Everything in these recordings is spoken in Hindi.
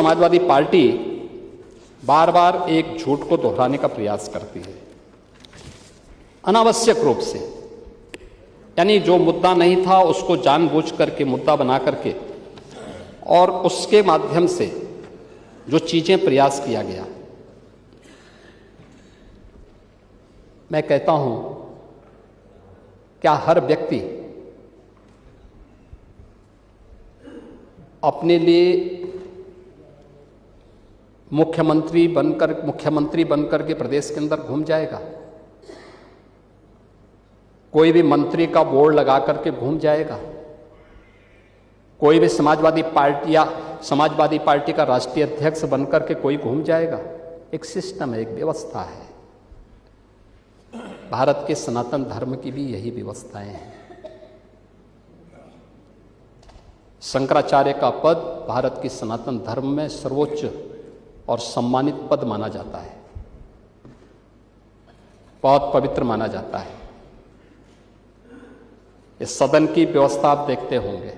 समाजवादी पार्टी बार बार एक झूठ को दोहराने का प्रयास करती है अनावश्यक रूप से, यानी जो मुद्दा नहीं था उसको जानबूझ करके मुद्दा बना करके और उसके माध्यम से जो चीजें प्रयास किया गया। मैं कहता हूं, क्या हर व्यक्ति अपने लिए मुख्यमंत्री बनकर के प्रदेश के अंदर घूम जाएगा? कोई भी मंत्री का बोर्ड लगा करके घूम जाएगा? कोई भी समाजवादी पार्टी का राष्ट्रीय अध्यक्ष बनकर के कोई घूम जाएगा? एक सिस्टम है, एक व्यवस्था है। भारत के सनातन धर्म की भी यही व्यवस्थाएं हैं। शंकराचार्य का पद भारत की सनातन धर्म में सर्वोच्च और सम्मानित पद माना जाता है, बहुत पवित्र माना जाता है। इस सदन की व्यवस्था आप देखते होंगे,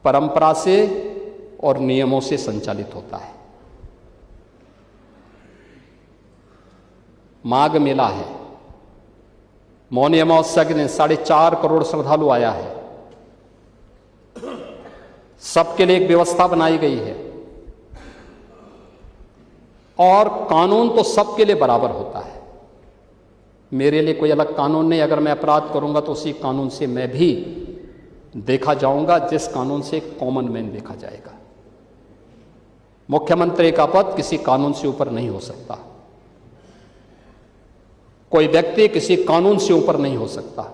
परंपरा से और नियमों से संचालित होता है। माघ मेला है, मौनी अमावस्या के दिन 4.5 करोड़ श्रद्धालु आया है। सबके लिए एक व्यवस्था बनाई गई है और कानून तो सबके लिए बराबर होता है। मेरे लिए कोई अलग कानून नहीं। अगर मैं अपराध करूंगा तो उसी कानून से मैं भी देखा जाऊंगा, जिस कानून से कॉमन मैन देखा जाएगा। मुख्यमंत्री का पद किसी कानून से ऊपर नहीं हो सकता। कोई व्यक्ति किसी कानून से ऊपर नहीं हो सकता।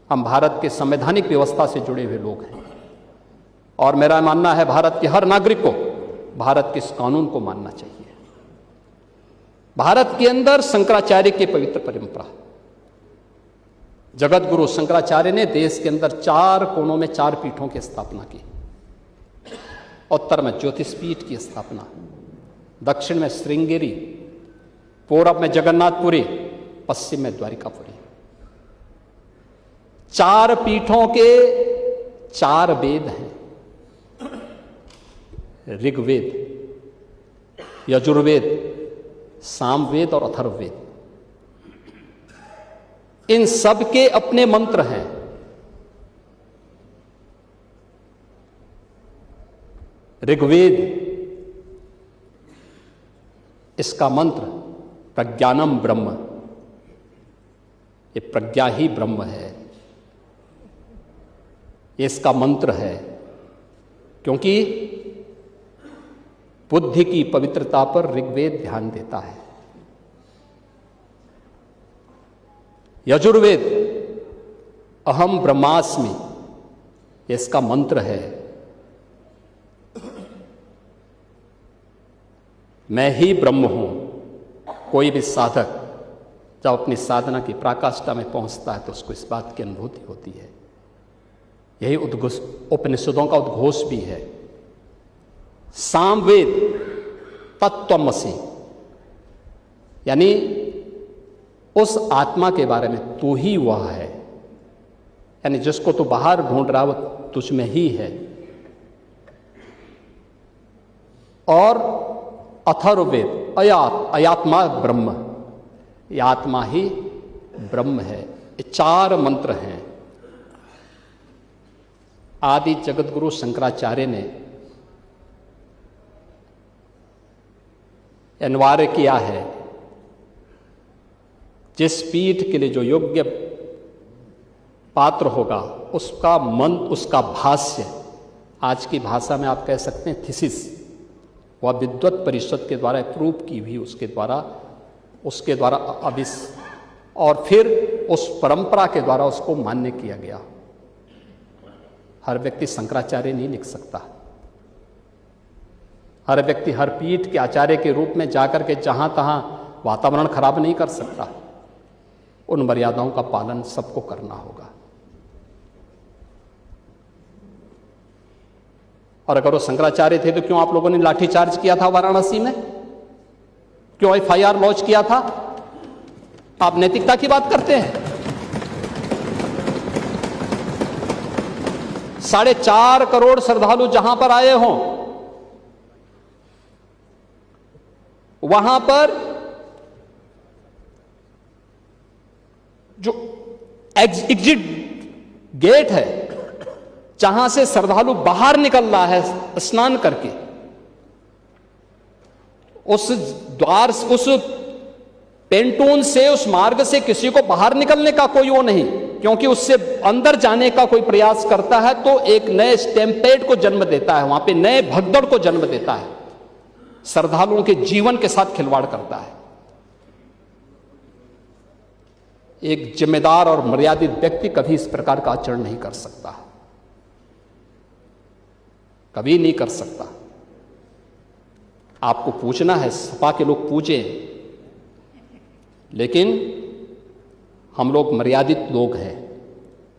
हम भारत के संवैधानिक व्यवस्था से जुड़े हुए लोग हैं और मेरा मानना है भारत के हर नागरिक को भारत के इस कानून को मानना चाहिए। भारत के अंदर शंकराचार्य की पवित्र परंपरा, जगत गुरु शंकराचार्य ने देश के अंदर 4 कोनों में 4 पीठों की स्थापना की। उत्तर में ज्योतिष पीठ की स्थापना, दक्षिण में श्रृंगेरी, पूर्व में जगन्नाथपुरी, पश्चिम में द्वारिकापुरी। 4 पीठों के 4 वेद हैं, ऋग्वेद, यजुर्वेद, सामवेद और अथर्ववेद। इन सब के अपने मंत्र हैं। ऋग्वेद, इसका मंत्र प्रज्ञानम ब्रह्म, ये प्रज्ञा ही ब्रह्म है, ये इसका मंत्र है। क्योंकि बुद्धि की पवित्रता पर ऋग्वेद ध्यान देता है। यजुर्वेद अहम ब्रह्मास्मि, ये इसका मंत्र है, मैं ही ब्रह्म हूं। कोई भी साधक जब अपनी साधना की पराकाष्ठा में पहुंचता है तो उसको इस बात की अनुभूति होती है। यही उपनिषदों का उद्घोष भी है। सामवेद तत्त्वमसि, यानी उस आत्मा के बारे में, तू ही वह है, यानी जिसको तू बाहर ढूंढ रहा है वो तुझ में ही है। और अथर्ववेद अयात्मा ब्रह्म, ये आत्मा ही ब्रह्म है। ये 4 मंत्र हैं। आदि जगत गुरु शंकराचार्य ने अनिवार्य किया है, जिस पीठ के लिए जो योग्य पात्र होगा उसका मंत्र, उसका भाष्य, आज की भाषा में आप कह सकते हैं थीसिस, वह विद्वत परिषद के द्वारा अप्रूव की हुई, उसके द्वारा और फिर उस परंपरा के द्वारा उसको मान्य किया गया। हर व्यक्ति शंकराचार्य नहीं लिख सकता। हर व्यक्ति हर पीठ के आचार्य के रूप में जाकर के जहां तहां वातावरण खराब नहीं कर सकता। उन मर्यादाओं का पालन सबको करना होगा। और अगर वो शंकराचार्य थे तो क्यों आप लोगों ने लाठीचार्ज किया था वाराणसी में? क्यों FIR लॉन्च किया था? आप नैतिकता की बात करते हैं। 4.5 करोड़ श्रद्धालु जहां पर आए हों, वहां पर जो एग्जिट गेट है, जहां से श्रद्धालु बाहर निकल रहा है स्नान करके, उस द्वार, उस पेंटून से, उस मार्ग से किसी को बाहर निकलने का कोई वो नहीं, क्योंकि उससे अंदर जाने का कोई प्रयास करता है तो एक नए स्टैम्पेड को जन्म देता है, वहां पे नए भगदड़ को जन्म देता है, श्रद्धालुओं के जीवन के साथ खिलवाड़ करता है। एक जिम्मेदार और मर्यादित व्यक्ति कभी इस प्रकार का आचरण नहीं कर सकता, कभी नहीं कर सकता। आपको पूछना है, सपा के लोग पूछें, लेकिन हम लोग मर्यादित लोग हैं,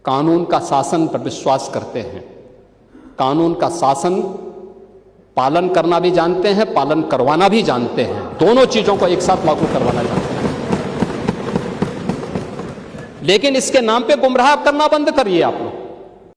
कानून का शासन पर विश्वास करते हैं, कानून का शासन पालन करना भी जानते हैं, पालन करवाना भी जानते हैं, दोनों चीजों को एक साथ लागू करवाना जानते हैं। लेकिन इसके नाम पे गुमराह करना बंद करिए आप लोग।